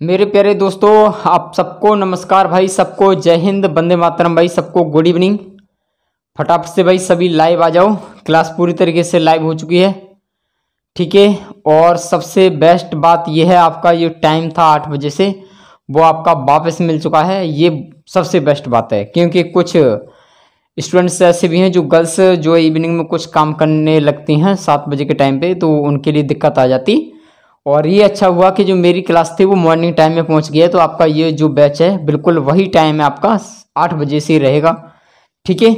मेरे प्यारे दोस्तों, आप सबको नमस्कार भाई। सबको जय हिंद, वंदे मातरम भाई। सबको गुड इवनिंग। फटाफट से भाई सभी लाइव आ जाओ। क्लास पूरी तरीके से लाइव हो चुकी है, ठीक है। और सबसे बेस्ट बात यह है, आपका ये टाइम था 8 बजे से, वो आपका वापस मिल चुका है। ये सबसे बेस्ट बात है, क्योंकि कुछ स्टूडेंट्स ऐसे भी हैं जो गर्ल्स जो इवनिंग में कुछ काम करने लगती हैं 7 बजे के टाइम पे, तो उनके लिए दिक्कत आ जाती। और ये अच्छा हुआ कि जो मेरी क्लास थी वो मॉर्निंग टाइम में पहुंच गया, तो आपका ये जो बैच है बिल्कुल वही टाइम है आपका, 8 बजे से ही रहेगा, ठीक है।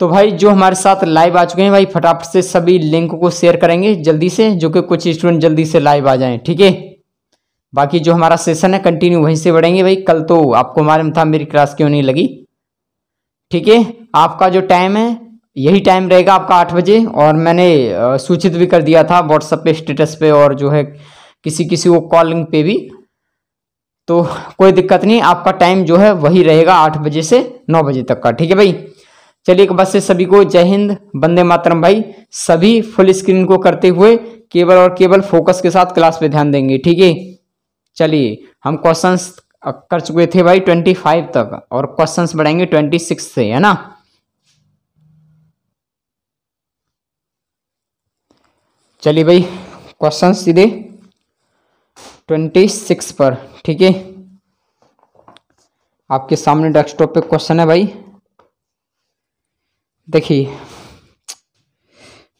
तो भाई जो हमारे साथ लाइव आ चुके हैं भाई, फटाफट से सभी लिंक को शेयर करेंगे जल्दी से, जो कि कुछ स्टूडेंट जल्दी से लाइव आ जाएं, ठीक है। बाकी जो हमारा सेशन है कंटिन्यू वहीं से बढ़ेंगे भाई। कल तो आपको मालूम था मेरी क्लास क्यों नहीं लगी, ठीक है। आपका जो टाइम है यही टाइम रहेगा आपका 8 बजे। और मैंने सूचित भी कर दिया था व्हाट्सएप पे, स्टेटस पे, और जो है किसी किसी को कॉलिंग पे भी, तो कोई दिक्कत नहीं। आपका टाइम जो है वही रहेगा 8 बजे से 9 बजे तक का, ठीक है भाई। चलिए एक बार से सभी को जय हिंद, वंदे मातरम भाई। सभी फुल स्क्रीन को करते हुए केवल और केवल फोकस के साथ क्लास पे ध्यान देंगे, ठीक है। चलिए हम क्वेश्चंस कर चुके थे भाई 25 तक, और क्वेश्चंस बढ़ाएंगे 26 से, है ना। चलिए भाई क्वेश्चन सीधे 26 पर, ठीक है। आपके सामने डेस्कटॉप पे क्वेश्चन है भाई, देखिए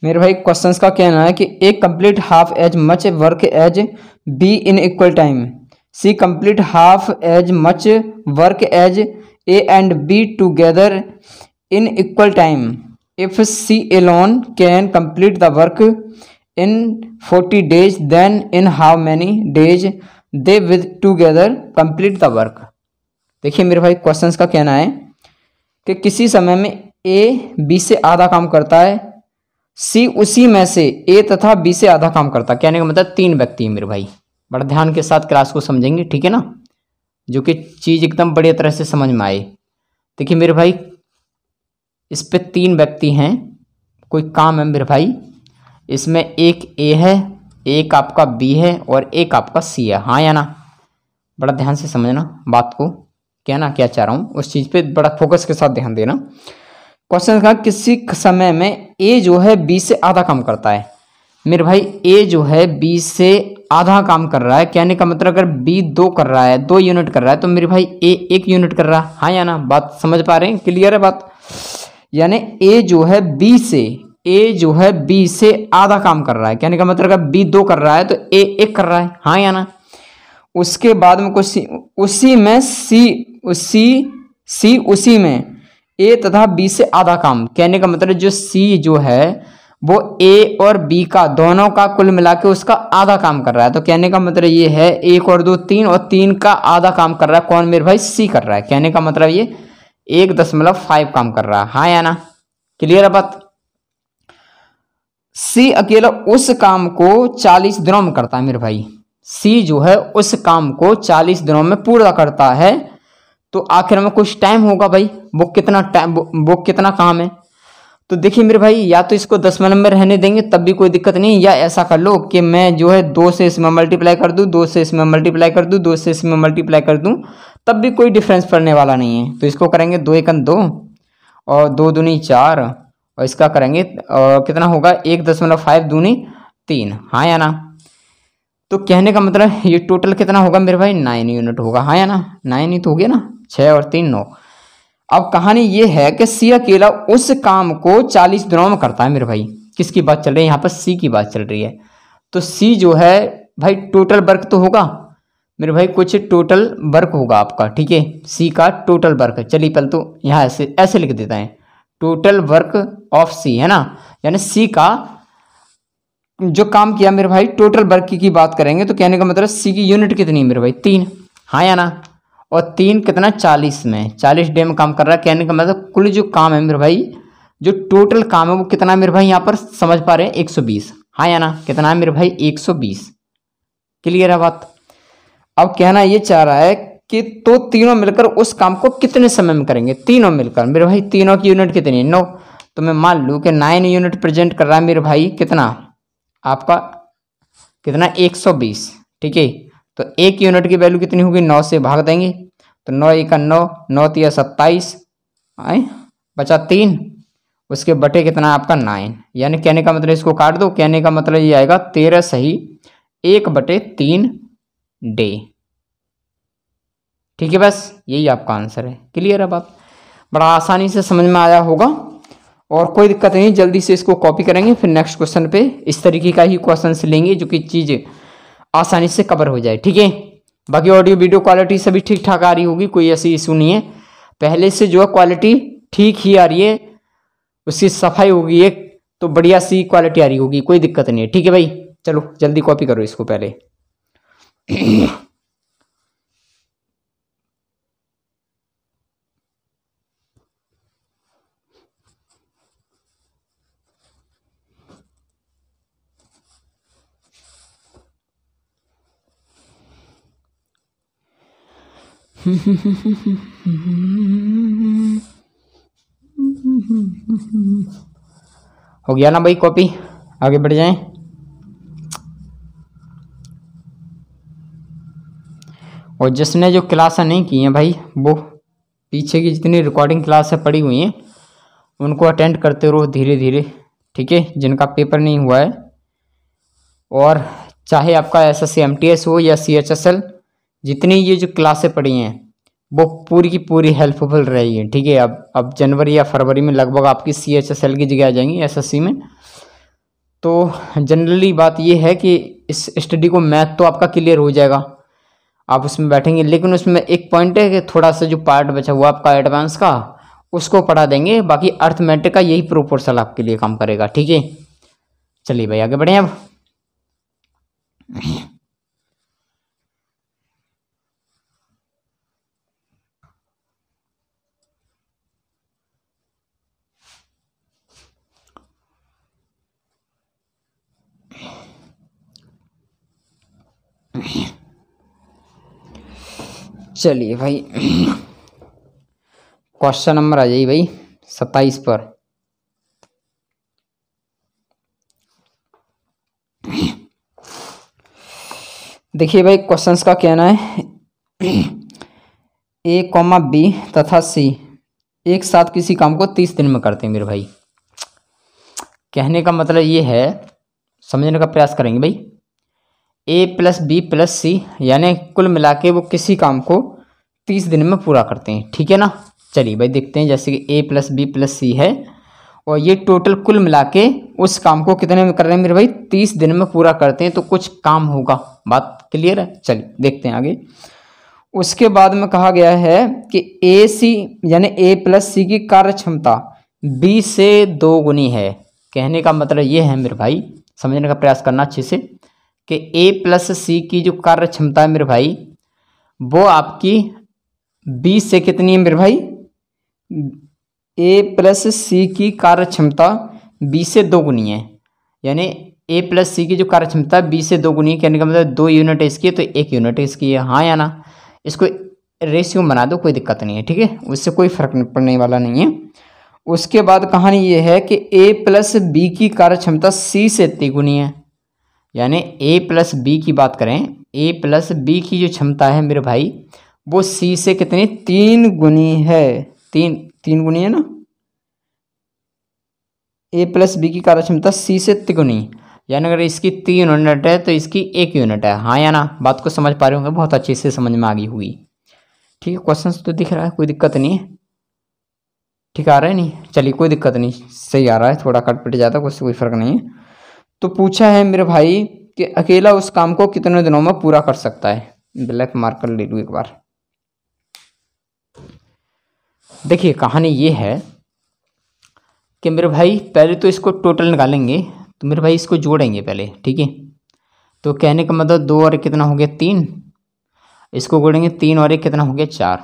मेरे भाई। क्वेश्चंस का कहना है कि A complete half as much work as B in equal time, C complete half as much work as A and B together in equal time if C alone can complete the work in 40 days, then in how many days they will together complete the work। देखिए मेरे भाई questions का कहना है कि किसी समय में ए बी से आधा काम करता है, सी उसी में से ए तथा बी से आधा काम करता है। कहने का मतलब 3 व्यक्ति हैं मेरे भाई। बड़ा ध्यान के साथ क्लास को समझेंगे, ठीक है ना, जो कि चीज एकदम बढ़िया तरह से समझ में आए। देखिए मेरे भाई इस पे 3 व्यक्ति हैं, कोई काम है मेरे भाई। इसमें एक ए है, एक आपका बी है, और एक आपका सी है, हाँ या ना। बड़ा ध्यान से समझना बात को, कहना क्या चाह रहा हूँ उस चीज़ पे बड़ा फोकस के साथ ध्यान देना। क्वेश्चन का किसी समय में ए जो है बी से आधा काम करता है। मेरे भाई ए जो है बी से आधा काम कर रहा है, कहने का मतलब अगर बी 2 कर रहा है, 2 यूनिट कर रहा है, तो मेरे भाई ए 1 यूनिट कर रहा है, हाँ या ना। बात समझ पा रहे हैं, क्लियर है बात। यानी ए जो है बी से आधा काम कर रहा है, कहने का मतलब अगर बी 2 कर रहा है तो ए 1 कर रहा है, हाँ या ना। उसके बाद में कुछ उसी में ए तथा बी से आधा काम, कहने का मतलब जो सी जो है वो ए और बी का दोनों का कुल मिला के उसका आधा काम कर रहा है। तो कहने का मतलब ये है 1 और 2 3, और 3 का आधा काम कर रहा है कौन मेरे भाई, सी कर रहा है। कहने का मतलब ये 1.5 काम कर रहा है, हाँ या ना। क्लियर है बात। सी अकेला उस काम को 40 दिनों में करता है मेरे भाई। सी जो है उस काम को 40 दिनों में पूरा करता है। तो आखिर में कुछ टाइम होगा भाई, वो कितना टाइम, वो कितना काम है। तो देखिए मेरे भाई, या तो इसको 10 मिनट में रहने देंगे तब भी कोई दिक्कत नहीं, या ऐसा कर लो कि मैं जो है 2 से इसमें मल्टीप्लाई कर दूं, 2 से इसमें मल्टीप्लाई कर दूं, 2 से इसमें मल्टीप्लाई कर दूं, तब भी कोई डिफरेंस पड़ने वाला नहीं है। तो इसको करेंगे 2 1 2 और 2 दूनी 4, और इसका करेंगे कितना होगा 1.5 दूनी 3, हाँ या ना। तो कहने का मतलब ये टोटल कितना होगा मेरे भाई, 9 यूनिट होगा, हाँ या ना। 9 ही तो हो गया ना, 6 और 3 9। अब कहानी ये है कि सी अकेला उस काम को 40 दिनों में करता है मेरे भाई। किसकी बात चल रही है यहाँ पर, सी की बात चल रही है। तो सी जो है भाई टोटल वर्क तो होगा मेरे भाई, कुछ टोटल वर्क होगा आपका, ठीक है। सी का टोटल वर्क, चलिए पहले तो यहाँ ऐसे लिख देता है, टोटल वर्क ऑफ सी, है ना। यानी सी का जो काम किया मेरे भाई, टोटल वर्क की बात करेंगे तो कहने का मतलब सी की यूनिट कितनी मेरे भाई, 3, हाँ या ना। और 3 कितना 40 में, 40 डे में काम कर रहा है। कहने का मतलब कुल जो काम है मेरे भाई, जो टोटल काम है वो कितना मेरे भाई, यहाँ पर समझ पा रहे हैं 120, हाँ या ना। कितना है मेरे भाई 120, क्लियर है बात। अब कहना ये चाह रहा है कि तो तीनों मिलकर उस काम को कितने समय में करेंगे, तीनों मिलकर मेरे भाई। तीनों की यूनिट कितनी, 9। तो मैं मान लूँ कि 9 यूनिट प्रेजेंट कर रहा है मेरे भाई, कितना आपका, कितना 120, ठीक है। तो 1 यूनिट की वैल्यू कितनी होगी, 9 से भाग देंगे तो 9 1 9, 9 3 27, बचा 3, उसके बटे कितना आपका 9। यानी कहने का मतलब इसको काट दो, कहने का मतलब ये आएगा 13 सही 1/3 डे। ठीक है, बस यही आपका आंसर है। क्लियर है बात, बड़ा आसानी से समझ में आया होगा और कोई दिक्कत नहीं। जल्दी से इसको कॉपी करेंगे, फिर नेक्स्ट क्वेश्चन पे इस तरीके का ही क्वेश्चन लेंगे जो कि चीज़ आसानी से कवर हो जाए। ठीक है, बाकी ऑडियो वीडियो क्वालिटी सभी ठीक ठाक आ रही होगी, कोई ऐसी इशू नहीं है। पहले से जो है क्वालिटी ठीक ही आ रही है, उसकी सफाई होगी एक तो बढ़िया सी क्वालिटी आ रही होगी, कोई दिक्कत नहीं है। ठीक है भाई, चलो जल्दी कॉपी करो इसको पहले। हो गया ना भाई कॉपी, आगे बढ़ जाएं। और जिसने जो क्लास नहीं की हैं भाई, वो पीछे की जितनी रिकॉर्डिंग क्लास है पड़ी हुई हैं उनको अटेंड करते रहो धीरे धीरे। ठीक है, जिनका पेपर नहीं हुआ है, और चाहे आपका SSC MTS हो या CHSL, जितनी ये जो क्लासें पड़ी हैं वो पूरी की पूरी हेल्पफुल रहेगी। ठीक है, अब जनवरी या फरवरी में लगभग आपकी CHSL की जगह आ जाएंगी SSC में। तो जनरली बात ये है कि इस स्टडी को मैथ तो आपका क्लियर हो जाएगा, आप उसमें बैठेंगे, लेकिन उसमें एक पॉइंट है कि थोड़ा सा जो पार्ट बचा हुआ आपका एडवांस का उसको पढ़ा देंगे, बाकी अर्थमेटिक का यही प्रोपोर्शनल आपके लिए काम करेगा। ठीक है, चलिए भाई आगे बढ़े अब। चलिए भाई, क्वेश्चन नंबर आ जाइए भाई 27 पर। देखिए भाई, क्वेश्चंस का कहना है A, B तथा C एक साथ किसी काम को 30 दिन में करते हैं मेरे भाई। कहने का मतलब ये है, समझने का प्रयास करेंगे भाई। A + B + C यानी कुल मिला के वो किसी काम को 30 दिन में पूरा करते हैं। ठीक है ना, चलिए भाई देखते हैं। जैसे कि A + B + C है और ये टोटल कुल मिला के उस काम को कितने में कर रहे हैं मेरे भाई, 30 दिन में पूरा करते हैं, तो कुछ काम होगा। बात क्लियर है, चलिए देखते हैं आगे। उसके बाद में कहा गया है कि AC यानी A + C की कार्य क्षमता B से 2 गुनी है। कहने का मतलब ये है मेरे भाई, समझने का प्रयास करना अच्छे से, कि A + C की जो कार्य क्षमता है मेरे भाई, वो आपकी B से कितनी है मेरे भाई, A + C की कार्य क्षमता B से 2 गुनी है। यानी A + C की जो कार्य क्षमता B से 2 गुनी है, कहने का मतलब 2 यूनिट इसकी है तो 1 यूनिट इसकी है। हाँ या ना, इसको रेशियो बना दो, कोई दिक्कत नहीं है। ठीक है, उससे कोई फर्क पड़ने वाला नहीं है। उसके बाद कहानी ये है कि A + B की कार्य क्षमता C से 3 गुनी है। यानी A + B की बात करें, A + B की जो क्षमता है मेरे भाई, वो C से कितनी 3 गुनी है। 3 गुनी है ना, A + B की कार्य क्षमता C से 3 गुनी, यानी अगर इसकी 3 यूनिट है तो इसकी 1 यूनिट है। हाँ या ना, बात को समझ पा रहे होंगे, बहुत अच्छे से समझ में आ गई हुई। ठीक है, क्वेश्चन तो दिख रहा है, कोई दिक्कत नहीं है। ठीक आ रहा है नहीं, चलिए कोई दिक्कत नहीं, सही आ रहा है, थोड़ा कट पिट जाता है, उससे कोई फर्क नहीं है। तो पूछा है मेरे भाई कि अकेला उस काम को कितने दिनों में पूरा कर सकता है। ब्लैक मार्कर ले लूँ एक बार। देखिए कहानी ये है कि मेरे भाई पहले तो इसको टोटल निकालेंगे, तो मेरे भाई इसको जोड़ेंगे पहले। ठीक है, तो कहने का मतलब 2 और 1 कितना हो गया 3, इसको जोड़ेंगे 3 और 1 कितना हो गया 4।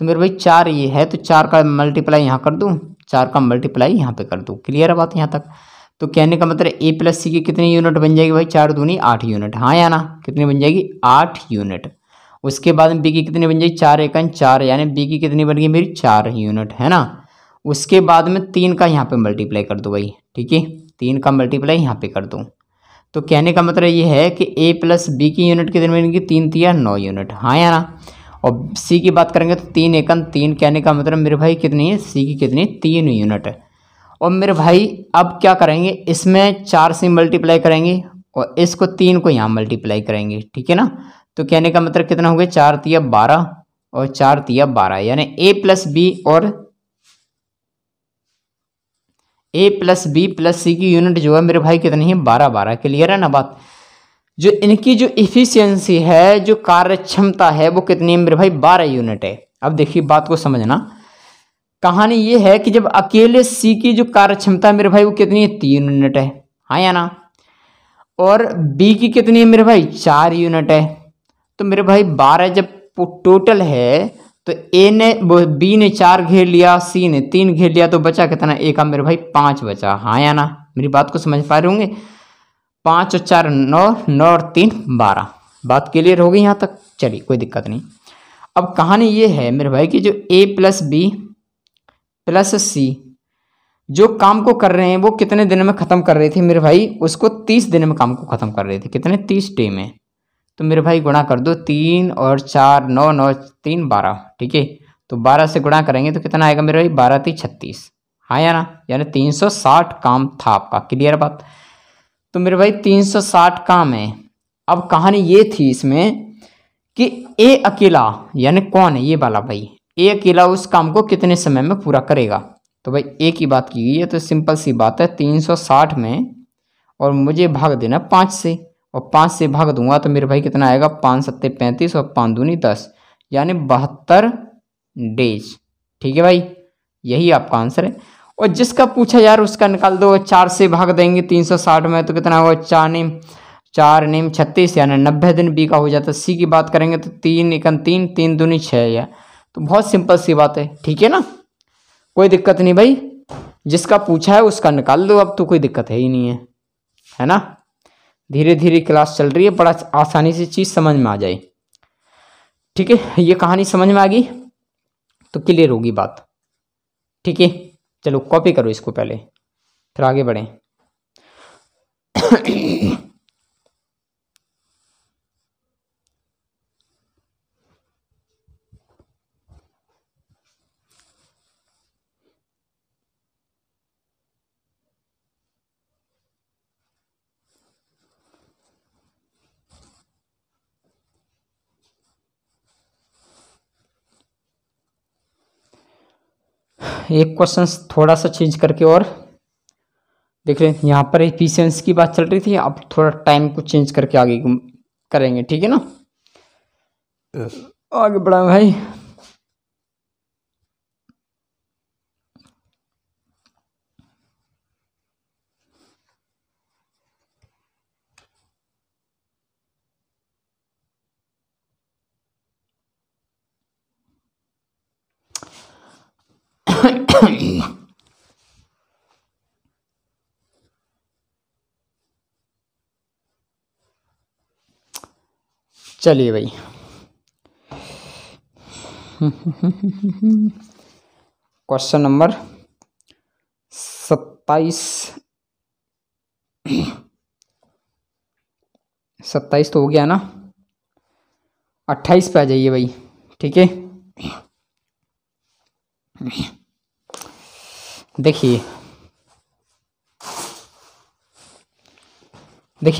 तो मेरे भाई 4 ये है तो 4 का मल्टीप्लाई यहाँ कर दूँ, 4 का मल्टीप्लाई यहाँ पे कर दूँ। क्लियर है बात यहाँ तक। तो कहने का मतलब A + C की कितनी यूनिट बन जाएगी भाई, 4 दूनी 8 यूनिट। हाँ या ना, कितनी बन जाएगी 8 यूनिट। उसके बाद में B की कितनी बन जाएगी 4 × 4, यानी B की कितनी बन गई मेरी 4 यूनिट, है ना। उसके बाद में 3 का यहाँ पे मल्टीप्लाई कर दो भाई। ठीक है, 3 का मल्टीप्लाई यहाँ पे कर दूँ, तो कहने का मतलब ये है कि ए प्लस बी की यूनिट कितनी बनेगी, 3 तिया 9 यूनिट, हाँ या ना। और सी की बात करेंगे तो 3 एकम 3, कहने का मतलब मेरे भाई कितनी है, सी की कितनी, 3 यूनिट है। और मेरे भाई अब क्या करेंगे, इसमें 4 से मल्टीप्लाई करेंगे और इसको 3 को यहाँ मल्टीप्लाई करेंगे, ठीक है ना। तो कहने का मतलब कितना हो गया, 4 तिया 12 और 4 तिया 12, यानी ए प्लस बी और ए प्लस बी प्लस सी की यूनिट जो है मेरे भाई कितनी है, 12 12। क्लियर है ना बात। जो इनकी जो इफिशियंसी है, जो कार्य क्षमता है, वो कितनी है मेरे भाई, 12 यूनिट है। अब देखिए बात को समझना, कहानी ये है कि जब अकेले सी की जो कार्य क्षमता है मेरे भाई वो कितनी है, 3 यूनिट है, हाँ या ना। और बी की कितनी है मेरे भाई, 4 यूनिट है। तो मेरे भाई 12 जब टोटल है तो ए ने बी ने 4 घेर लिया, सी ने 3 घेर लिया, तो बचा कितना, एक का मेरे भाई 5 बचा, हाँ या ना। मेरी बात को समझ पा रहे होंगे। 5 और 4 9, 9 और 3 12। बात क्लियर हो गई यहाँ तक, चलिए कोई दिक्कत नहीं। अब कहानी ये है मेरे भाई कि जो ए प्लस बी प्लस सी जो काम को कर रहे हैं वो कितने दिन में खत्म कर रहे थे मेरे भाई, उसको 30 दिन में काम को खत्म कर रहे थे, कितने, 30 डे में। तो मेरे भाई गुणा कर दो, 3 और 4 9, 9 3 12, ठीक है। तो 12 से गुणा करेंगे तो कितना आएगा मेरे भाई, 12 3 36, हाँ या ना, यानी 360 काम था आपका। क्लियर बात। तो मेरे भाई 360 काम है। अब कहानी ये थी इसमें कि ए अकेला, यानी कौन है ये वाला भाई, ए अकेला उस काम को कितने समय में पूरा करेगा। तो भाई ए की बात की गई है, तो सिंपल सी बात है, 360 में और मुझे भाग देना 5 से, और 5 से भाग दूंगा तो मेरे भाई कितना आएगा, 5 सत्ते 35 और 5 दूनी 10, यानी 72 डेज। ठीक है भाई, यही आपका आंसर है। और जिसका पूछा यार उसका निकाल दो, 4 से भाग देंगे 360 में तो कितना होगा, 4 नेम 36, यानी 90 दिन बी का हो जाता है। सी की बात करेंगे तो 3 एकन 3, 3 दूनी 6 है। तो बहुत सिंपल सी बात है, ठीक है ना, कोई दिक्कत नहीं भाई। जिसका पूछा है उसका निकाल दो, अब तो कोई दिक्कत है ही नहीं है ना। धीरे धीरे क्लास चल रही है, बड़ा आसानी से चीज़ समझ में आ जाए। ठीक है, ये कहानी समझ में आ गई तो क्लियर होगी बात। ठीक है, चलो कॉपी करो इसको पहले, फिर आगे बढ़ें। एक क्वेश्चन थोड़ा सा चेंज करके और देख लें। यहाँ पर एफिशिएंसी की बात चल रही थी, अब थोड़ा टाइम को चेंज करके आगे करेंगे, ठीक है ना। आगे बढ़ा भाई। चलिए भाई, क्वेश्चन नंबर 27 तो हो गया ना, 28 पे आ जाइए भाई। ठीक है, देखिए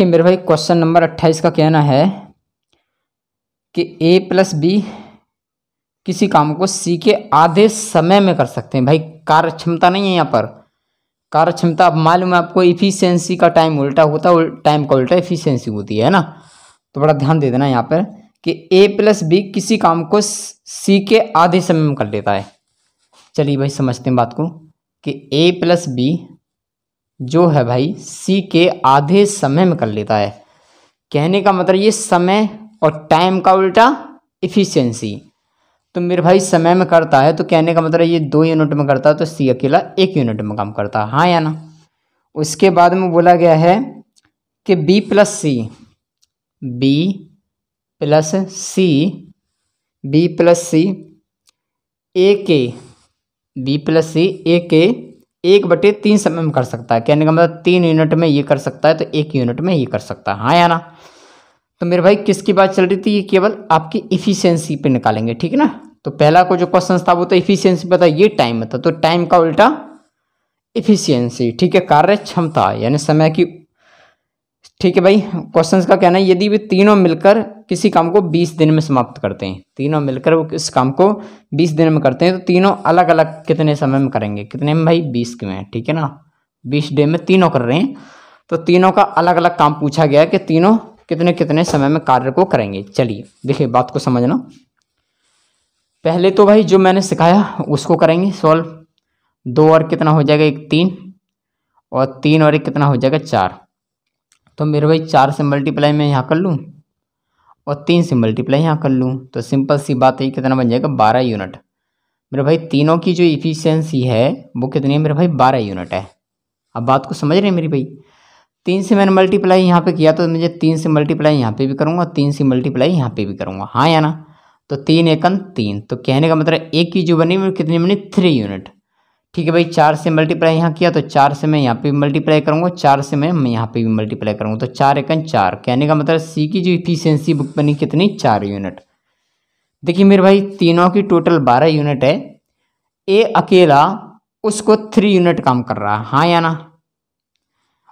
मेरे भाई क्वेश्चन नंबर 28 का कहना है कि ए प्लस बी किसी काम को सी के आधे समय में कर सकते हैं। भाई कार्य क्षमता नहीं है यहाँ पर, कार्य क्षमता मालूम है आपको, इफिशियंसी का टाइम उल्टा होता है, टाइम का उल्टा इफिशियंसी होती है ना। तो बड़ा ध्यान दे देना यहाँ पर कि ए प्लस बी किसी काम को सी के आधे समय में कर लेता है। चलिए भाई समझते हैं बात को कि ए प्लस बी जो है भाई सी के आधे समय में कर लेता है। कहने का मतलब ये समय और टाइम का उल्टा इफिशियंसी। तो मेरे भाई समय में करता है तो कहने का मतलब ये 2 यूनिट में करता है, तो सी अकेला 1 यूनिट में काम करता है, हाँ या ना। उसके बाद में बोला गया है कि बी प्लस सी ए के 1/3 समय में कर सकता है। कहने का मतलब 3 यूनिट में ये कर सकता है तो 1 यूनिट में ये कर सकता है, हाँ या ना। तो मेरे भाई किसकी बात चल रही थी, ये केवल आपकी इफिशियंसी पे निकालेंगे, ठीक है ना। तो पहला को जो क्वेश्चन था वो तो इफिशियंसी पता, ये टाइम था, तो टाइम का उल्टा इफिशियंसी, ठीक है, कार्य क्षमता यानी समय की। ठीक है भाई, क्वेश्चंस का कहना है यदि वे तीनों मिलकर किसी काम को 20 दिन में समाप्त करते हैं, तीनों मिलकर वो इस काम को 20 दिन में करते हैं, तो तीनों अलग अलग कितने समय में करेंगे, कितने में भाई 20 के में, ठीक है ना। 20 डे में तीनों कर रहे हैं, तो तीनों का अलग अलग काम पूछा गया है कि तीनों कितने कितने समय में कार्य को करेंगे। चलिए देखिए बात को समझना। पहले तो भाई जो मैंने सिखाया उसको करेंगे सॉल्व। 2 और कितना हो जाएगा, 1 3, और 3 और 1 कितना हो जाएगा 4। तो मेरे भाई 4 से मल्टीप्लाई मैं यहाँ कर लूँ और 3 से मल्टीप्लाई यहाँ कर लूँ, तो सिंपल सी बात है, कितना बन जाएगा 12 यूनिट। मेरे भाई तीनों की जो इफिशियंसी है वो कितनी है मेरे भाई, 12 यूनिट है। अब बात को समझ रहे हैं मेरी भाई। 3 से मैंने मल्टीप्लाई यहाँ पे किया तो मुझे 3 से मल्टीप्लाई यहाँ पे भी करूँगा, 3 से मल्टीप्लाई यहाँ पे भी करूँगा, हाँ या ना। तो 3 एकन 3, तो कहने का मतलब एक की जो बनी वो कितनी बनी, 3 यूनिट। ठीक है भाई, 4 से मल्टीप्लाई यहाँ किया तो 4 से मैं यहाँ पे भी मल्टीप्लाई करूँगा, 4 से मैं यहाँ पे भी मल्टीप्लाई करूँगा, तो 4 एकन 4। कहने का मतलब सी की जो इफिशियंसी बुक बनी कितनी, 4 यूनिट। देखिए मेरे भाई तीनों की टोटल 12 यूनिट है, ए अकेला उसको 3 यूनिट काम कर रहा है, हाँ या ना।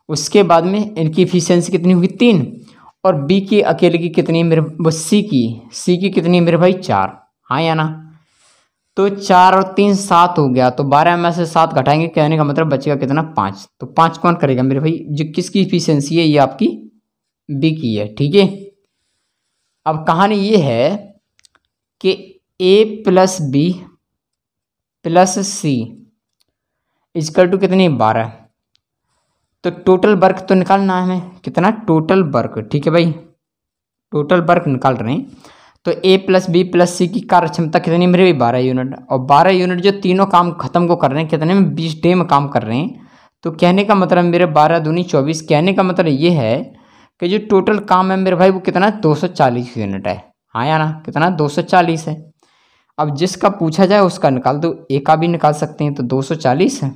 उसके बाद में इनकी इफिशियंसी कितनी होगी 3, और बी की अकेले की कितनी है मेरे, वो सी की कितनी है मेरे भाई 4, हाँ या ना। तो 4 और 3 7 हो गया, तो 12 में से 7 घटाएंगे, कहने का मतलब बचेगा कितना 5। तो 5 कौन करेगा मेरे भाई, जो किसकी इफिशियंसी है, ये आपकी बी की है, ठीक है। अब कहानी ये है कि A plus B plus C equal to कितनी 12। तो टोटल वर्क तो निकालना है हमें, कितना टोटल वर्क, ठीक है भाई, टोटल वर्क निकाल रहे हैं। तो ए प्लस बी प्लस सी की कार्य क्षमता कितनी मेरे भाई 12 यूनिट, और 12 यूनिट जो तीनों काम खत्म को कर रहे हैं कितने में, 20 डे में काम कर रहे हैं। तो कहने का मतलब मेरे 12 दूनी 24, कहने का मतलब ये है कि जो टोटल काम है मेरे भाई वो कितना 240 यूनिट है, हाँ या ना, कितना 240 है। अब जिसका पूछा जाए उसका निकाल दो, ए का भी निकाल सकते हैं, तो 240 है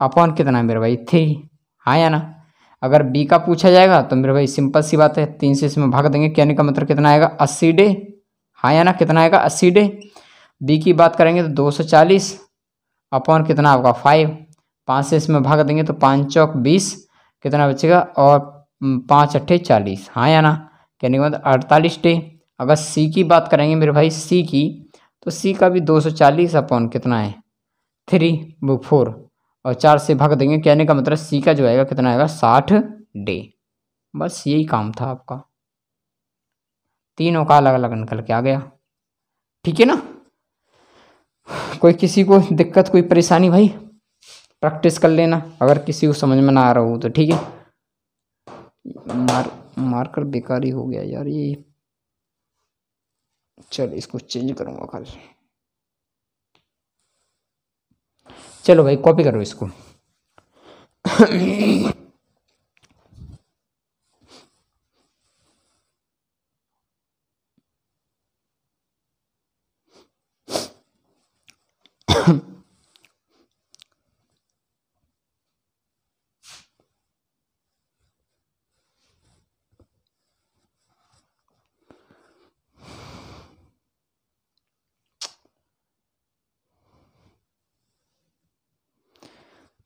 अपॉन कितना है मेरे भाई 3, हाँ या ना। अगर बी का पूछा जाएगा तो मेरे भाई सिंपल सी बात है, 3 से इसमें भाग देंगे, कहने का मतलब कितना आएगा 80 डे, हाँ या ना, कितना आएगा 80 डे। बी की बात करेंगे तो 240 अपॉन कितना होगा 5, 5 से इसमें भाग देंगे तो 5 चौक 20, कितना बचेगा, और 5 अट्ठे 40, हाँ या ना, कहने का मतलब 48 डे। अगर सी की बात करेंगे मेरे भाई सी की, तो सी का भी 240 अपॉन कितना है 3 वो 4, और 4 से भाग देंगे, कहने का मतलब सी का जो आएगा कितना आएगा 60 डे। बस यही काम था आपका, तीनों का अलग अलग निकल के आ गया, ठीक है ना। कोई किसी को दिक्कत कोई परेशानी भाई, प्रैक्टिस कर लेना, अगर किसी को समझ में ना आ रहा हो तो ठीक है। मार्कर बेकार ही हो गया यार ये, चल इसको चेंज करूंगा कल। चलो भाई कॉपी करो इसको।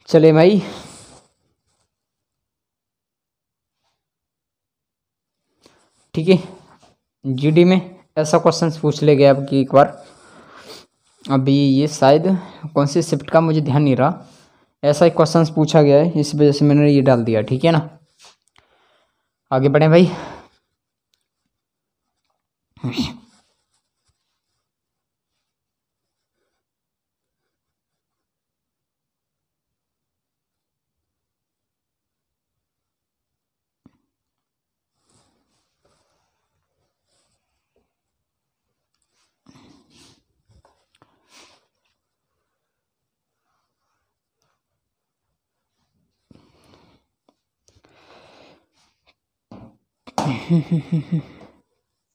चले भाई, ठीक है। जीडी में ऐसा क्वेश्चन पूछ ले गया अब की एक बार, अभी ये शायद कौन सी शिफ्ट का मुझे ध्यान नहीं रहा, ऐसा ही क्वेश्चन पूछा गया है, इस वजह से मैंने ये डाल दिया, ठीक है ना। आगे बढ़े भाई।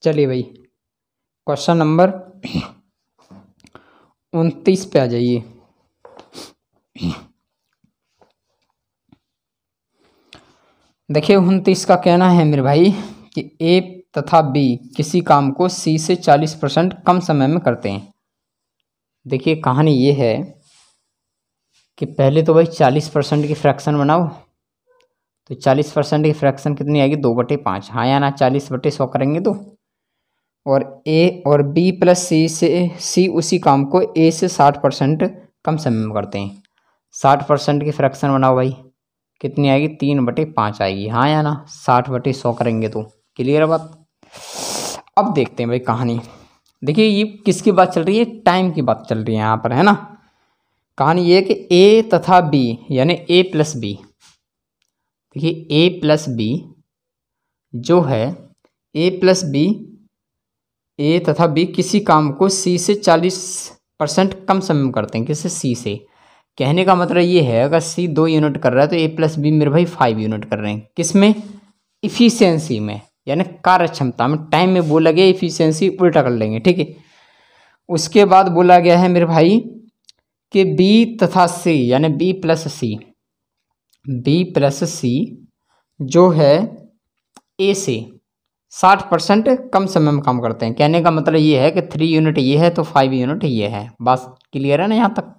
चलिए भाई क्वेश्चन नंबर 29 पे आ जाइए। देखिए 29 का कहना है मेरे भाई कि ए तथा बी किसी काम को सी से 40% कम समय में करते हैं। देखिए कहानी ये है कि पहले तो भाई 40% की फ्रैक्शन बनाओ। तो 40% की फ्रैक्शन कितनी आएगी, 2/5। हाँ या ना, 40/100 करेंगे तो। और ए और बी प्लस सी से सी उसी काम को ए से 60% कम समय में करते हैं। 60% की फ्रैक्शन बनाओ भाई, कितनी आएगी, 3/5 आएगी। हाँ या ना, 60/100 करेंगे तो। क्लियर है बात। अब देखते हैं भाई कहानी। देखिए ये किसकी बात चल रही है, टाइम की बात चल रही है यहाँ पर, है ना। कहानी ये है कि ए तथा बी यानी ए प्लस बी, देखिए ए प्लस बी जो है, ए प्लस बी, ए तथा बी किसी काम को सी से 40% कम समय में करते हैं। किससे, सी से। कहने का मतलब ये है अगर सी 2 यूनिट कर रहा है तो ए प्लस बी मेरे भाई 5 यूनिट कर रहे हैं। किसमें, इफिशियंसी में, यानी कार्य क्षमता में। टाइम में बोला गया, इफिशियंसी उल्टा कर लेंगे, ठीक है। उसके बाद बोला गया है मेरे भाई कि बी तथा सी यानी बी प्लस सी, बी प्लस सी जो है ए से 60% कम समय में काम करते हैं। कहने का मतलब ये है कि 3 यूनिट ये है तो 5 यूनिट ये है। बात क्लियर है ना यहाँ तक।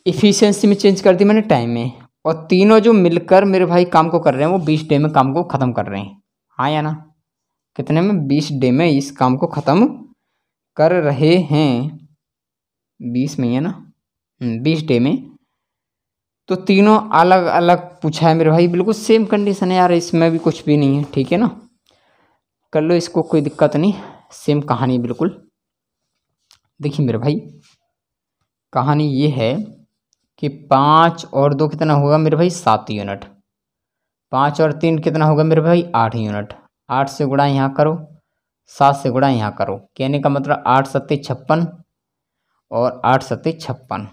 इफिशियंसी में चेंज कर दी मैंने, टाइम में। और तीनों जो मिलकर मेरे भाई काम को कर रहे हैं वो 20 डे में काम को ख़त्म कर रहे हैं। हाँ या ना, कितने में, 20 डे में इस काम को ख़त्म कर रहे हैं। 20 में है ना, 20 डे में। तो तीनों अलग अलग पूछा है मेरे भाई, बिल्कुल सेम कंडीशन है यार, इसमें भी कुछ भी नहीं है, ठीक है ना। कर लो इसको, कोई दिक्कत नहीं, सेम कहानी बिल्कुल। देखिए मेरे भाई कहानी ये है कि 5 और 2 कितना होगा मेरे भाई, 7 यूनिट। 5 और 3 कितना होगा मेरे भाई, 8 यूनिट। 8 से गुणा यहाँ करो, 7 से गुणा यहाँ करो। कहने का मतलब 8 सत्ते 56 और 8 सत्ते 56,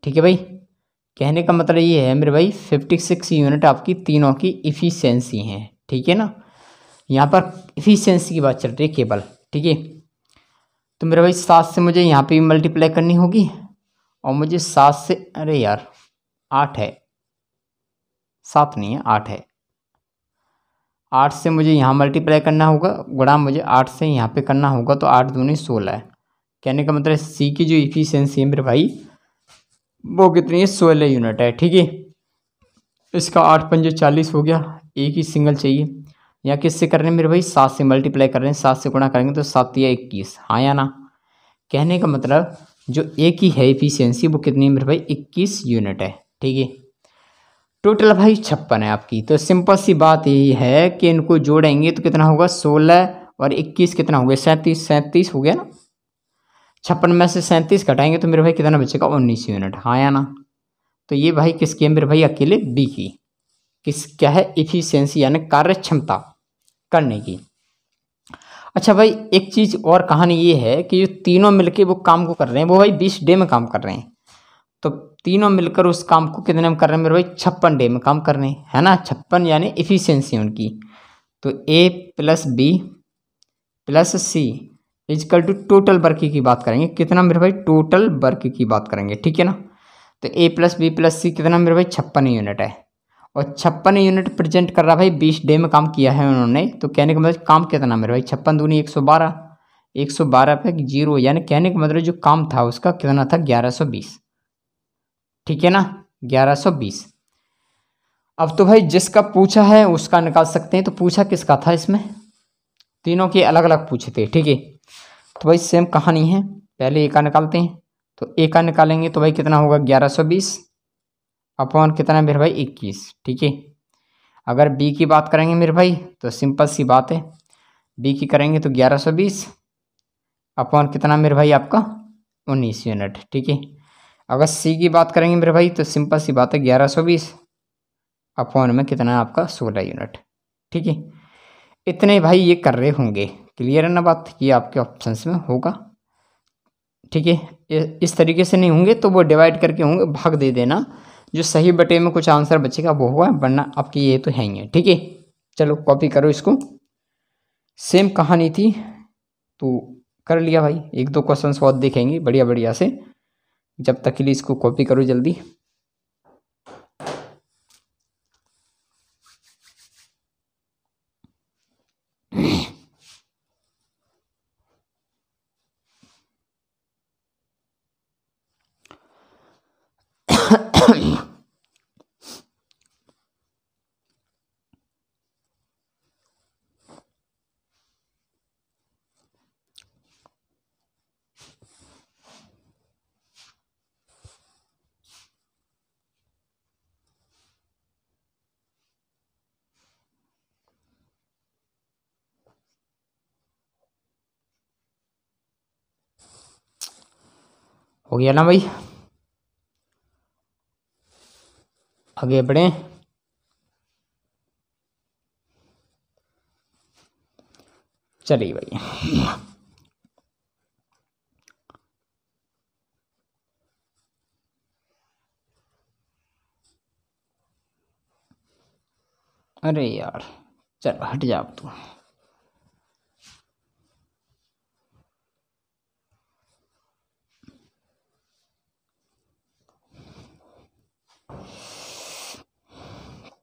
ठीक है भाई। कहने का मतलब ये है मेरे भाई 56 यूनिट आपकी तीनों की इफिशियंसी है, ठीक है ना। यहाँ पर इफिशियंसी की बात चल रही है केवल, ठीक है। तो मेरे भाई 7 से मुझे यहाँ पे भी मल्टीप्लाई करनी होगी, और मुझे 7 से, अरे यार 8 है, 7 नहीं है 8 है। 8 से मुझे यहाँ मल्टीप्लाई करना होगा, गुणा मुझे 8 से यहाँ पे करना होगा, तो 8 दूनी 16 है। कहने का मतलब सी की जो इफिशियंसी है मेरे भाई वो कितनी है, 16 यूनिट है, ठीक है। इसका 8 पंजे 40 हो गया, एक ही सिंगल चाहिए। यहाँ किससे कर रहे हैं मेरे भाई, 7 से मल्टीप्लाई कर रहे हैं, 7 से गुणा करेंगे तो 7 या 21। हाँ या ना। कहने का मतलब जो एक ही है इफिशियंसी वो कितनी है मेरे भाई, 21 यूनिट है, ठीक है। टोटल भाई 56 है आपकी। तो सिंपल सी बात यही है कि इनको जोड़ेंगे तो कितना होगा, 16 और 21 कितना हो गया, 37। 37 हो गया ना। 56 में से 37 घटाएंगे तो मेरे भाई कितना बचेगा, 19 यूनिट। हाँ या ना। तो ये भाई किसकी है मेरे भाई, अकेले बी की। किस, क्या है, इफिशियंसी यानी कार्य क्षमता करने की। अच्छा भाई एक चीज और कहानी ये है कि जो तीनों मिलके वो काम को कर रहे हैं वो भाई 20 डे में काम कर रहे हैं। तो तीनों मिलकर उस काम को कितने में कर रहे हैं मेरे भाई, 56 डे में काम कर रहे हैं, है ना। 56 यानी इफिशियंसी उनकी। तो A plus B plus C equal to total work की बात करेंगे, कितना मेरे भाई, टोटल वर्क की बात करेंगे, ठीक है ना। तो ए प्लस बी प्लस सी कितना मेरे भाई, 56 यूनिट है। और 56 यूनिट प्रेजेंट कर रहा भाई, 20 डे में काम किया है उन्होंने। तो कहने का मतलब काम कितना मेरे भाई, 56 दूनी 112, 112 पे 0, यानी कहने का मतलब जो काम था उसका कितना था, 1120, ठीक है ना, 1120। अब तो भाई जिसका पूछा है उसका निकाल सकते हैं। तो पूछा किसका था इसमें, तीनों के अलग अलग पूछे थे, ठीक है। तो भाई सेम कहानी है, पहले ए का निकालते हैं। तो ए का निकालेंगे तो भाई कितना होगा, 1120 अपॉन कितना मेरे भाई, 21, ठीक है। अगर बी की बात करेंगे मेरे भाई तो सिंपल सी बात है, बी की करेंगे तो 1120 अपॉन कितना मेरे भाई आपका, 19 यूनिट, ठीक है। अगर सी की बात करेंगे मेरे भाई तो सिंपल सी बात है, 1120 अपॉन में कितना है आपका, 16 यूनिट, ठीक है। इतने भाई ये कर रहे होंगे। क्लियर है ना बात, ये आपके ऑप्शंस में होगा, ठीक है। इस तरीके से नहीं होंगे तो वो डिवाइड करके होंगे, भाग दे देना। जो सही बटे में कुछ आंसर बचेगा वो होगा, वरना आपकी ये तो है ही है, ठीक है। चलो कॉपी करो इसको, सेम कहानी थी तो कर लिया भाई। 1-2 क्वेश्चन और देखेंगे बढ़िया बढ़िया से, जब तक के लिए इसको कॉपी करो जल्दी। हो गया ना भाई, आगे बढ़े। चलिए भाई, अरे यार चल हट जा अब तू।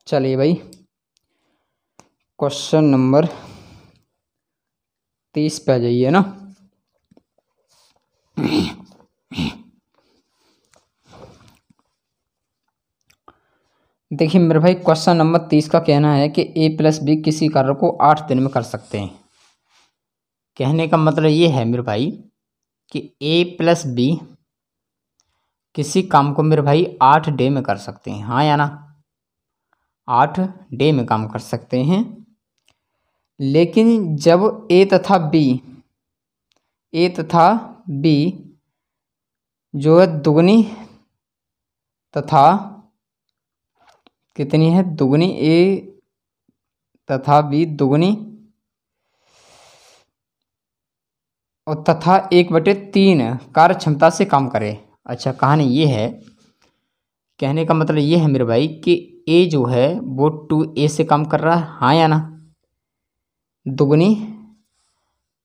चलिए भाई, क्वेश्चन नंबर 30 पे आ जाइए ना। देखिए मेरे भाई, क्वेश्चन नंबर 30 का कहना है कि a प्लस बी किसी कार्य को 8 दिन में कर सकते हैं। कहने का मतलब ये है मेरे भाई कि a प्लस बी किसी काम को मेरे भाई 8 डे में कर सकते हैं, हाँ या ना। 8 डे में काम कर सकते हैं। लेकिन जब a तथा b जो है दुगनी तथा कितनी है, दुगनी, a तथा b दुगनी और तथा 1/3 कार्य क्षमता से काम करे। अच्छा, कहानी ये है, कहने का मतलब ये है मेरे भाई कि a जो है वो 2a से काम कर रहा है, हाँ या ना, दुगनी,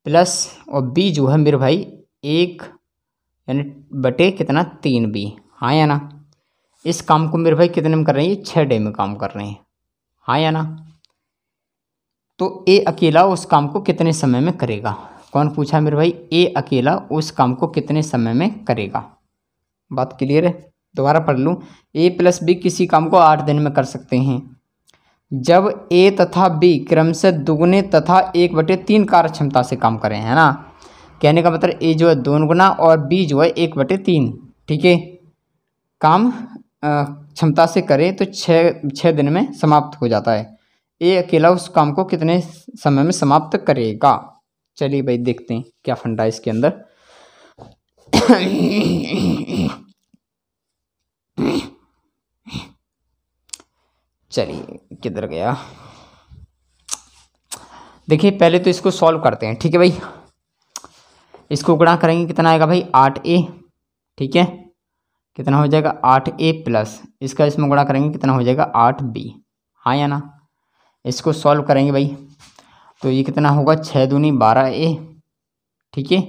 प्लस और b जो है मेरे भाई 1 यानी बटे कितना 3b, हाँ या ना। इस काम को मेरे भाई कितने में कर रहे हैं, ये 6 डे में काम कर रहे हैं, हाँ या ना। तो ए अकेला उस काम को कितने समय में करेगा। कौन पूछा है मेरे भाई, ए अकेला उस काम को कितने समय में करेगा। बात क्लियर है, दोबारा पढ़ लूँ। ए प्लस बी किसी काम को 8 दिन में कर सकते हैं जब ए तथा बी क्रमशः दुगने तथा 1/3 कार्य क्षमता से काम करें, है ना। कहने का मतलब ए जो है 2 गुना और बी जो है 1/3, ठीक है, काम क्षमता से करे तो 6 दिन में समाप्त हो जाता है। ए अकेला उस काम को कितने समय में समाप्त करेगा। चलिए भाई देखते हैं क्या फंडा है इसके अंदर। चलिए किधर गया, देखिए पहले तो इसको सॉल्व करते हैं, ठीक है भाई। इसको गुणा करेंगे कितना आएगा भाई 8a, ठीक है, कितना हो जाएगा 8a प्लस इसका इसमें गुणा करेंगे कितना हो जाएगा 8b, हाँ या ना। इसको सॉल्व करेंगे भाई तो ये कितना होगा 6 दूनी 12a, ठीक है,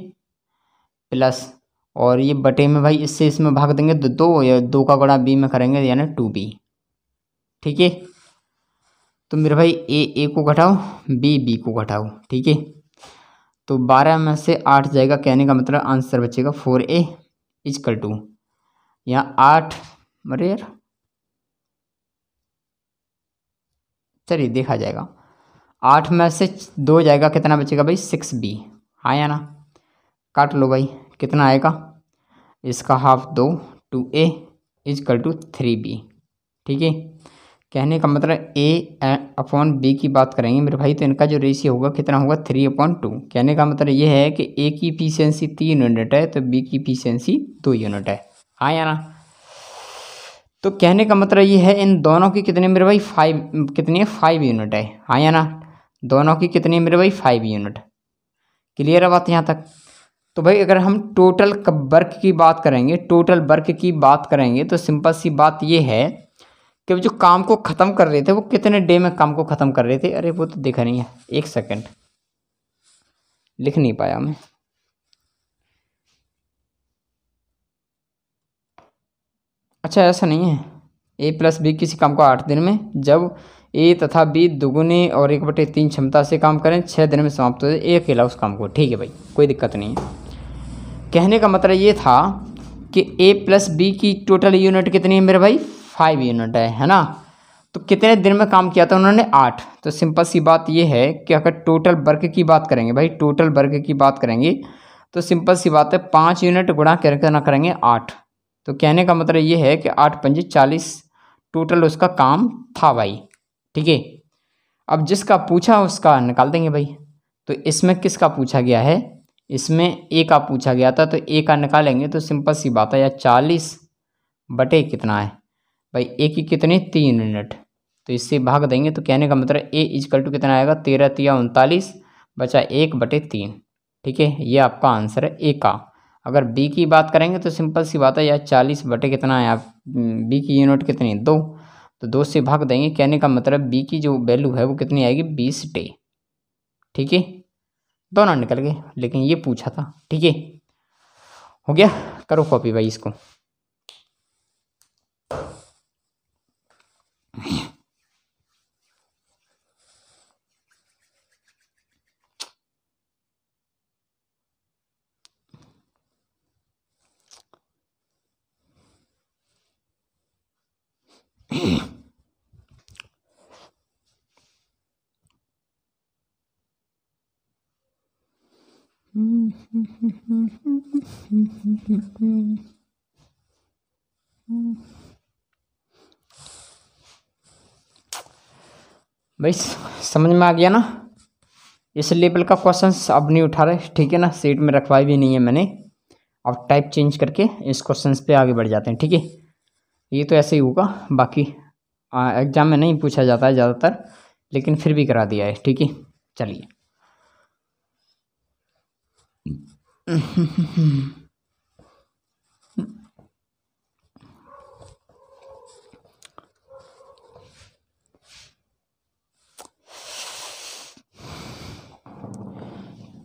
प्लस और ये बटे में भाई इससे इसमें भाग देंगे तो 2 या 2 का गुणा b में करेंगे यानी 2b, ठीक है। तो मेरे भाई ए को घटाओ, बी को घटाओ, ठीक है। तो 12 में से 8 जाएगा, कहने का मतलब आंसर बचेगा 4a इजकल टू यहाँ 8, अरे यार चलिए देखा जाएगा, 8 में से 2 जाएगा, कितना बचेगा भाई 6b, हाँ या ना। काट लो भाई, कितना आएगा, इसका half 2 2a is equal to 3b, ठीक है। कहने का मतलब a अपॉन b की बात करेंगे मेरे भाई तो इनका जो रेशियो होगा कितना होगा 3/2। कहने का मतलब ये है कि a की इफिशियंसी 3 यूनिट है तो b की इफिशियंसी 2 यूनिट है, हाँ या ना। तो कहने का मतलब ये है इन दोनों की कितने मेरे भाई 5 कितनी है 5 यूनिट है, हाँ या ना। दोनों की कितनी है मेरे भाई 5 यूनिट। क्लियर है बात यहाँ तक। तो भाई अगर हम टोटल वर्क की बात करेंगे, टोटल वर्क की बात करेंगे तो सिंपल सी बात ये है कि जो काम को ख़त्म कर रहे थे वो कितने डे में काम को ख़त्म कर रहे थे। अरे वो तो देखा नहीं है, एक सेकंड लिख नहीं पाया मैं। अच्छा ऐसा नहीं है, ए प्लस बी किसी काम को 8 दिन में जब ए तथा बी दुगुने और 1/3 क्षमता से काम करें, 6 दिन में समाप्त हो जाए, ए अकेला उस काम को। ठीक है भाई, कोई दिक्कत नहीं है। कहने का मतलब ये था कि ए प्लस बी की टोटल यूनिट कितनी है मेरे भाई, 5 यूनिट है ना। तो कितने दिन में काम किया था उन्होंने, 8। तो सिंपल सी बात ये है कि अगर टोटल वर्क की बात करेंगे भाई, टोटल वर्क की बात करेंगे तो सिंपल सी बात है 5 यूनिट गुणा करके ना करेंगे 8। तो कहने का मतलब ये है कि 8 पंजे 40 टोटल उसका काम था भाई। ठीक है, अब जिसका पूछा उसका निकाल देंगे भाई। तो इसमें किसका पूछा गया है, इसमें ए का पूछा गया था, तो ए का निकालेंगे तो सिंपल सी बात है यार, 40 बटे कितना है भाई, ए की कितनी 3 यूनिट, तो इससे भाग देंगे। तो कहने का मतलब ए इजकल टू कितना आएगा, 13 तिया 39 बचा 1/3। ठीक है, ये आपका आंसर है ए का। अगर बी की बात करेंगे तो सिंपल सी बात है यार, 40 बटे कितना है आप, बी की यूनिट कितनी 2, तो 2 से भाग देंगे। कहने का मतलब बी की जो वैल्यू है वो कितनी आएगी, 20 डे। ठीक है, दोनों निकल गए, लेकिन ये पूछा था। ठीक है, हो गया, करो कॉपी भाई इसको। भाई समझ में आ गया ना, इस लेवल का क्वेश्चंस अब नहीं उठा रहे। ठीक है ना, सीट में रखवाई भी नहीं है मैंने। अब टाइप चेंज करके इस क्वेश्चंस पे आगे बढ़ जाते हैं। ठीक है, ये तो ऐसे ही होगा, बाकी एग्जाम में नहीं पूछा जाता है ज़्यादातर, लेकिन फिर भी करा दिया है। ठीक है, चलिए।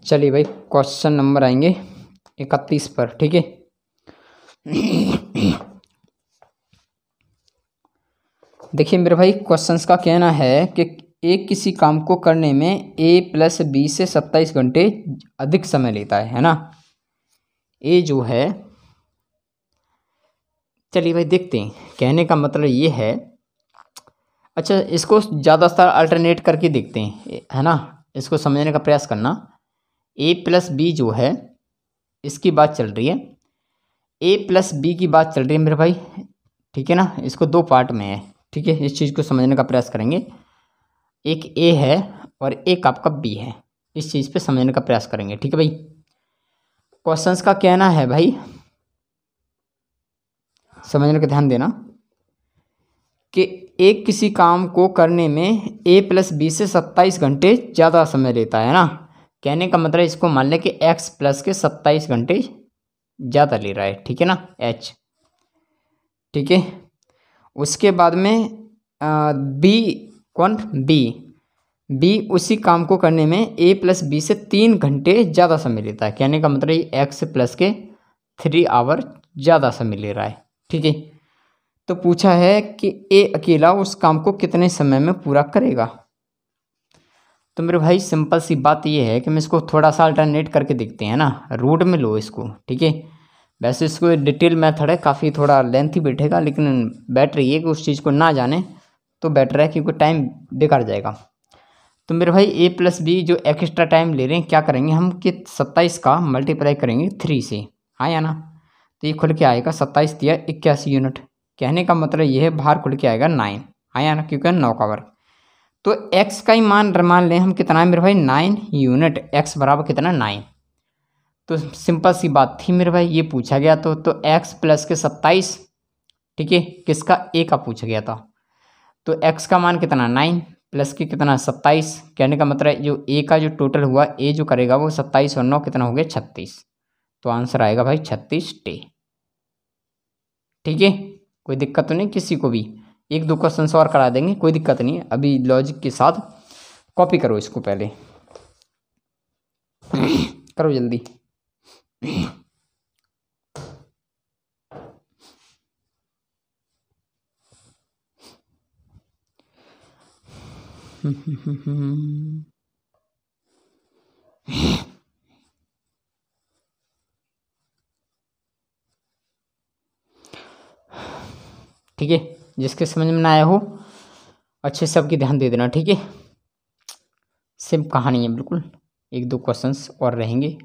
चलिए भाई, क्वेश्चन नंबर आएंगे 31 पर। ठीक है, देखिए मेरे भाई, क्वेश्चंस का कहना है कि एक किसी काम को करने में ए प्लस बी से 27 घंटे अधिक समय लेता है ना। ए जो है, चलिए भाई देखते हैं। कहने का मतलब ये है, अच्छा इसको ज़्यादा सा अल्टरनेट करके देखते हैं, है ना, इसको समझने का प्रयास करना। ए प्लस बी जो है, इसकी बात चल रही है, ए प्लस बी की बात चल रही है मेरे भाई। ठीक है ना, इसको 2 पार्ट में है। ठीक है, इस चीज़ को समझने का प्रयास करेंगे। एक ए है और एक आपका बी है, इस चीज़ पे समझने का प्रयास करेंगे। ठीक है भाई, क्वेश्चंस का कहना है भाई, समझने का ध्यान देना, कि एक किसी काम को करने में ए प्लस बी से 27 घंटे ज़्यादा समय लेता है ना। कहने का मतलब इसको मान लें कि एक्स प्लस के 27 घंटे ज़्यादा ले रहा है। ठीक है ना, एच। ठीक है, उसके बाद में बी, कौन, बी, बी उसी काम को करने में ए प्लस बी से 3 घंटे ज़्यादा समय लेता है। कहने का मतलब ये एक्स प्लस के 3 आवर ज़्यादा समय ले रहा है। ठीक है, तो पूछा है कि ए अकेला उस काम को कितने समय में पूरा करेगा। तो मेरे भाई सिंपल सी बात ये है कि मैं इसको थोड़ा सा अल्टरनेट करके देखते हैं ना, रूट में लो इसको। ठीक है, वैसे इसको डिटेल मेथड है, काफ़ी थोड़ा लेंथी बैठेगा, लेकिन बेटर ये कि उस चीज़ को ना जाने तो बेटर है, क्योंकि टाइम बेकार जाएगा। तो मेरे भाई ए प्लस बी जो एक्स्ट्रा टाइम ले रहे हैं, क्या करेंगे हम कि 27 का मल्टीप्लाई करेंगे 3 से, हाँ या ना। तो ये खुल के आएगा 27 दिया 81 यूनिट। कहने का मतलब ये है बाहर खुल के आएगा 9, हाँ या ना, क्योंकि 9 का वर्ग। तो एक्स का ही मान लें हम कितना है मेरे भाई, 9 यूनिट, एक्स बराबर कितना 9। तो सिंपल सी बात थी मेरे भाई, ये पूछा गया तो एक्स प्लस के 27। ठीक है, किसका, ए का पूछा गया था। तो एक्स का मान कितना 9 प्लस के कितना 27। कहने का मतलब जो ए का जो टोटल हुआ, ए जो करेगा वो 27 और 9 कितना हो गया 36। तो आंसर आएगा भाई 36 डे। ठीक है, कोई दिक्कत तो नहीं किसी को भी, 1-2 क्वेश्चन और करा देंगे, कोई दिक्कत नहीं है। अभी लॉजिक के साथ कॉपी करो इसको पहले, करो जल्दी। ठीक है, जिसके समझ में ना आया हो अच्छे से सबकी ध्यान दे देना। ठीक है, सेम कहानी है बिल्कुल, एक दो क्वेश्चंस और रहेंगे।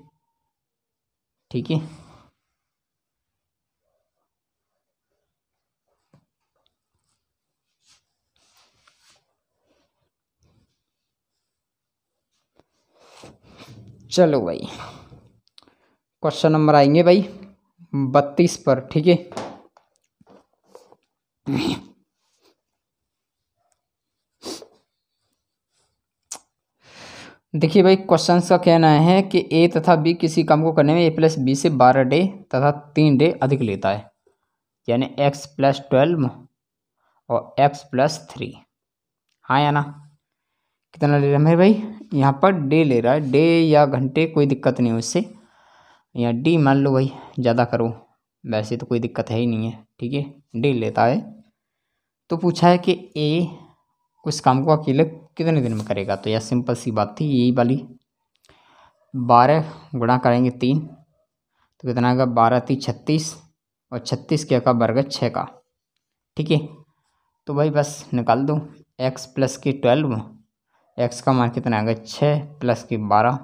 ठीक है, चलो भाई क्वेश्चन नंबर आएंगे भाई 32 पर। ठीक है, देखिए भाई क्वेश्चन का कहना है कि ए तथा बी किसी काम को करने में ए प्लस बी से 12 डे तथा 3 डे अधिक लेता है, यानी एक्स प्लस 12 और एक्स प्लस 3। हाँ या ना, कितना ले रहा है भाई? यहाँ पर डे ले रहा है, डे या घंटे कोई दिक्कत नहीं है उससे, या डी मान लो भाई, ज़्यादा करो, वैसे तो कोई दिक्कत है ही नहीं है। ठीक है, डी लेता है। तो पूछा है कि ए उस काम को अकेले कितने दिन में करेगा, तो यह सिंपल सी बात थी, यही वाली 12 गुणा करेंगे 3 तो कितना आएगा, 12 3 36 और 36 क्या का वर्ग 6 का। ठीक है, तो भाई बस निकाल दो, एक्स प्लस की 12, एक्स का मान कितना आएगा 6 प्लस की 12,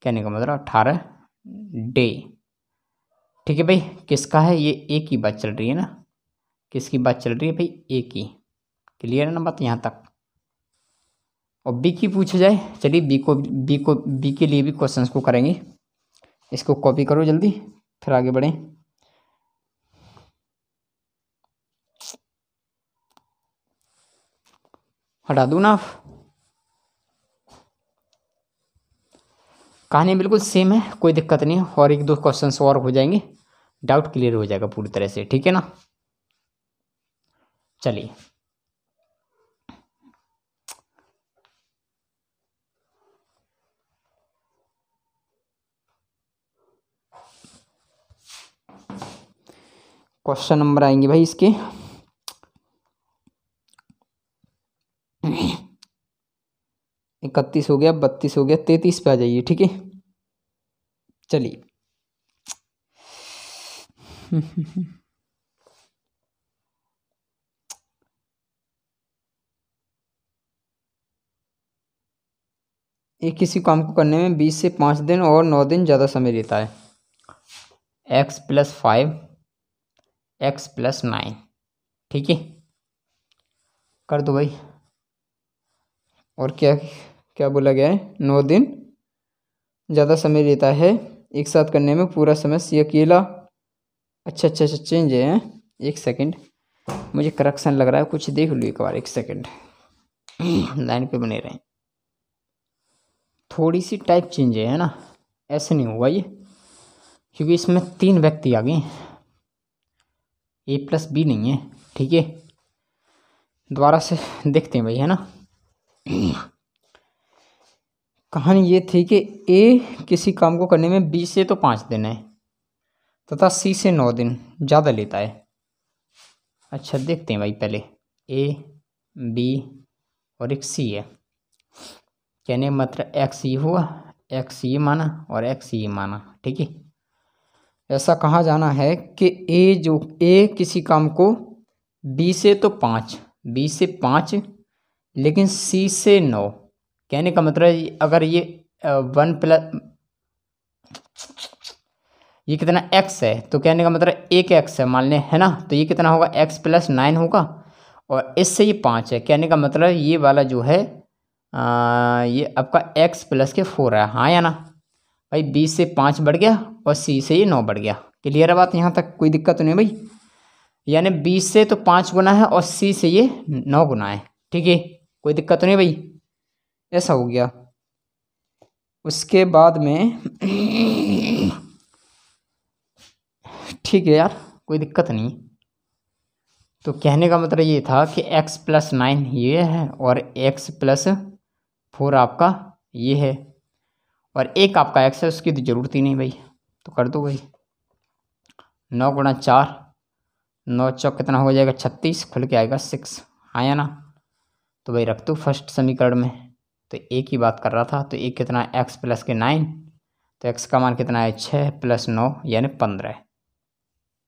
कहने का मतलब 18 डे। ठीक है भाई, किसका है ये? ए की बात चल रही है ना, किसकी बात चल रही है भाई? ए की। क्लियर है ना बात यहाँ तक? और बी की पूछा जाए, चलिए बी के लिए भी क्वेश्चंस को करेंगे। इसको कॉपी करो जल्दी, फिर आगे बढ़ें। हटा दूँ ना? कहानी बिल्कुल सेम है, कोई दिक्कत नहीं है, और एक दो क्वेश्चंस और हो जाएंगे, डाउट क्लियर हो जाएगा पूरी तरह से। ठीक है ना, चलिए क्वेश्चन नंबर आएंगे भाई इसके 31 हो गया, 32 हो गया, 33 पे आ जाइए। ठीक है, चलिए एक किसी काम को करने में 20 से 5 दिन और 9 दिन ज़्यादा समय लेता है, एक्स प्लस 5 एक्स प्लस 9। ठीक है, कर दो भाई। और क्या क्या बोला गया है? 9 दिन ज़्यादा समय लेता है एक साथ करने में, पूरा समय सी अकेला। अच्छा अच्छा अच्छा, चेंज है। एक सेकंड, मुझे करेक्शन लग रहा है, कुछ देख लो एक बार, एक सेकंड लाइन पे बने रहें। थोड़ी सी टाइप चेंज है ना, ऐसे नहीं हुआ ये, क्योंकि इसमें 3 व्यक्ति आ गए, ए प्लस बी नहीं है। ठीक है, दोबारा से देखते हैं भाई, है ना। कहानी ये थी कि ए किसी काम को करने में 20 से तो 5 दिन है तथा सी से 9 दिन ज़्यादा लेता है। अच्छा देखते हैं भाई, पहले ए बी और एक सी है, कहने का मतलब एक्स ये हुआ, एक्स ये माना और एक्स ये माना। ठीक है, ऐसा कहा जाना है कि ए किसी काम को बी से तो 5, बी से 5 लेकिन सी से 9, कहने का मतलब अगर ये 1 प्लस ये कितना एक्स है, तो कहने का मतलब एक एक्स है मान लें, है ना, तो ये कितना होगा, एक्स प्लस 9 होगा, और इससे ये 5 है, कहने का मतलब ये वाला जो है ये आपका एक्स प्लस के 4 है। हाँ या ना भाई, 20 से 5 बढ़ गया और सी से ये 9 बढ़ गया। क्लियर है बात यहाँ तक? कोई दिक्कत तो नहीं भाई, यानी 20 से तो 5 गुना है और सी से ये 9 गुना है। ठीक है, कोई दिक्कत तो नहीं भाई, ऐसा हो गया। उसके बाद में ठीक है यार, कोई दिक्कत नहीं। तो कहने का मतलब ये था कि x प्लस 9 ये है और x प्लस 4 आपका ये है, और एक आपका x है, उसकी तो ज़रूरत ही नहीं भाई, तो कर दो भाई। 9 गुणा 4, 9 चौक कितना हो जाएगा 36, खुल के आएगा 6। हाँ या ना, तो भाई रख दो फर्स्ट समीकरण में। तो ए की बात कर रहा था, तो ए कितना है, एक्स प्लस के 9, तो एक्स का मान कितना है 6 + 9 यानी 15।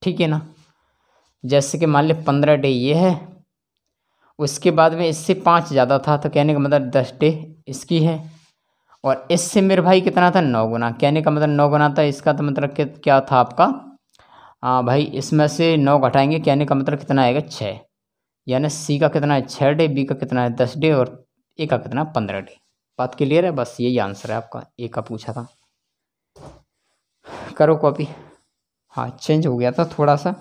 ठीक है ना। जैसे कि मान ले 15 डे ये है, उसके बाद में इससे 5 ज़्यादा था, तो कहने का मतलब 10 डे इसकी है। और इससे मेरे भाई कितना था, 9 गुना, कहने का मतलब 9 गुना था। इसका तो मतलब क्या था आपका, भाई इसमें से 9 घटाएंगे, कहने का मतलब कितना आएगा 6, यानी सी का कितना है 6 डे, बी का कितना है 10 डे, और ए का कितना 15 डे। बात क्लियर है, बस यही आंसर है आपका, ए का पूछा था। करो कॉपी। हाँ चेंज हो गया था थोड़ा सा,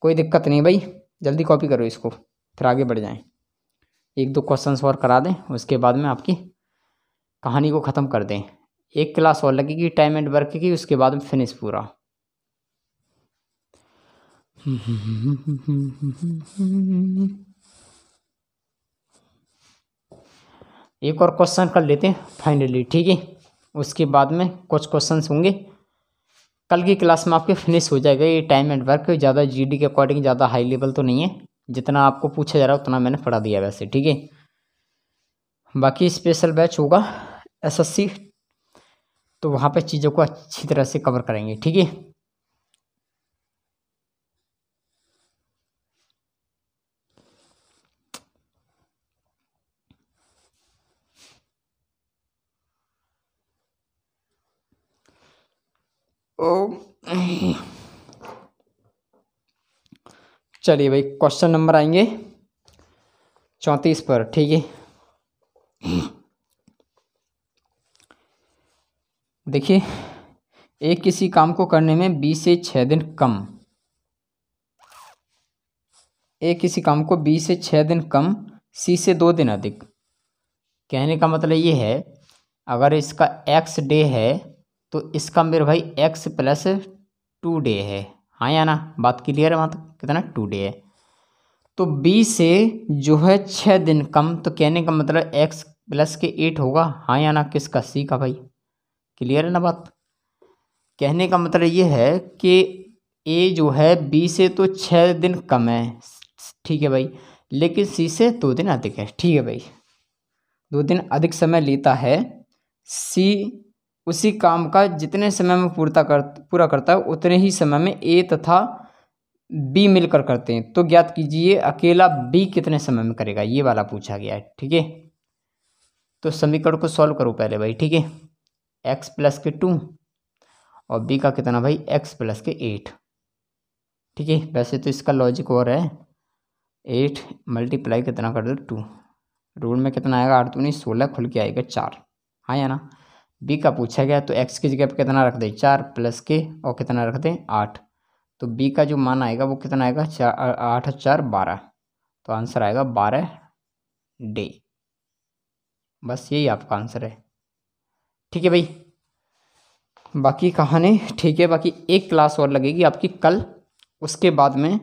कोई दिक्कत नहीं भाई, जल्दी कॉपी करो इसको, फिर आगे बढ़ जाएं। 1-2 क्वेश्चन और करा दें, उसके बाद में आपकी कहानी को ख़त्म कर दें। एक क्लास और लगेगी टाइम एंड वर्क की, उसके बाद में फिनिश पूरा। एक और क्वेश्चन कर लेते हैं फाइनली, ठीक है। उसके बाद में कुछ क्वेश्चंस होंगे, कल की क्लास में आपके फिनिश हो जाएगा ये टाइम एंड वर्क। ज़्यादा जीडी के अकॉर्डिंग ज़्यादा हाई लेवल तो नहीं है, जितना आपको पूछा जा रहा है उतना मैंने पढ़ा दिया वैसे, ठीक है। बाकी स्पेशल बैच होगा एसएससी, तो वहाँ पे चीज़ों को अच्छी तरह से कवर करेंगे, ठीक है। चलिए भाई, क्वेश्चन नंबर आएंगे 34 पर, ठीक है। देखिए, एक किसी काम को करने में 20 से 6 दिन कम, एक किसी काम को 20 से 6 दिन कम, सी से 2 दिन अधिक। कहने का मतलब ये है, अगर इसका एक्स डे है तो इसका मेरे भाई एक्स प्लस 2 डे है, हाँ या ना, बात क्लियर है। वहाँ तक कितना 2 डे है, तो 20 से जो है 6 दिन कम, तो कहने का मतलब एक्स प्लस के 8 होगा, हाँ या ना, किसका, सी का भाई। क्लियर है ना बात। कहने का मतलब ये है कि ए जो है 20 से तो 6 दिन कम है, ठीक है भाई, लेकिन सी से 2 दिन अधिक है, ठीक है भाई। 2 दिन अधिक समय लेता है, सी उसी काम का जितने समय में पूरा करता है उतने ही समय में ए तथा बी मिलकर करते हैं, तो ज्ञात कीजिए अकेला बी कितने समय में करेगा, ये वाला पूछा गया है, ठीक है। तो समीकरण को सॉल्व करो पहले भाई, ठीक है। एक्स प्लस के 2 और बी का कितना भाई एक्स प्लस के 8, ठीक है। वैसे तो इसका लॉजिक और है, 8 मल्टीप्लाई कितना कर दो 2, रूल में कितना आएगा 8 दूनी 16, खुल के आएगा 4, हाँ या ना। बी का पूछा गया तो एक्स की जगह पर कितना रख दें 4 प्लस के, और कितना रख दें 8, तो बी का जो मान आएगा वो कितना आएगा 8 4 12, तो आंसर आएगा 12 डे। बस यही आपका आंसर है, ठीक है भाई। बाकी कहानी ठीक है, बाकी एक क्लास और लगेगी आपकी कल, उसके बाद में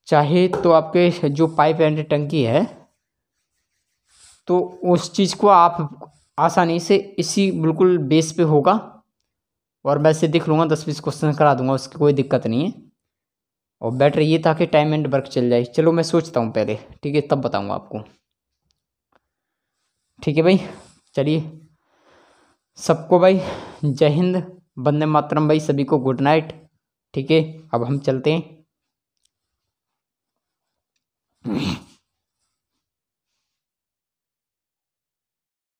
चाहे तो आपके जो पाइप एंड टंकी है, तो उस चीज़ को आप आसानी से इसी बिल्कुल बेस पे होगा, और वैसे देख लूँगा 10-20 क्वेश्चन करा दूंगा, उसकी कोई दिक्कत नहीं है। और बेटर ये था कि टाइम एंड वर्क चल जाए। चलो मैं सोचता हूँ पहले, ठीक है, तब बताऊँगा आपको, ठीक है भाई। चलिए सबको भाई जय हिंद, वंदे मातरम भाई, सभी को गुड नाइट, ठीक है। अब हम चलते हैं।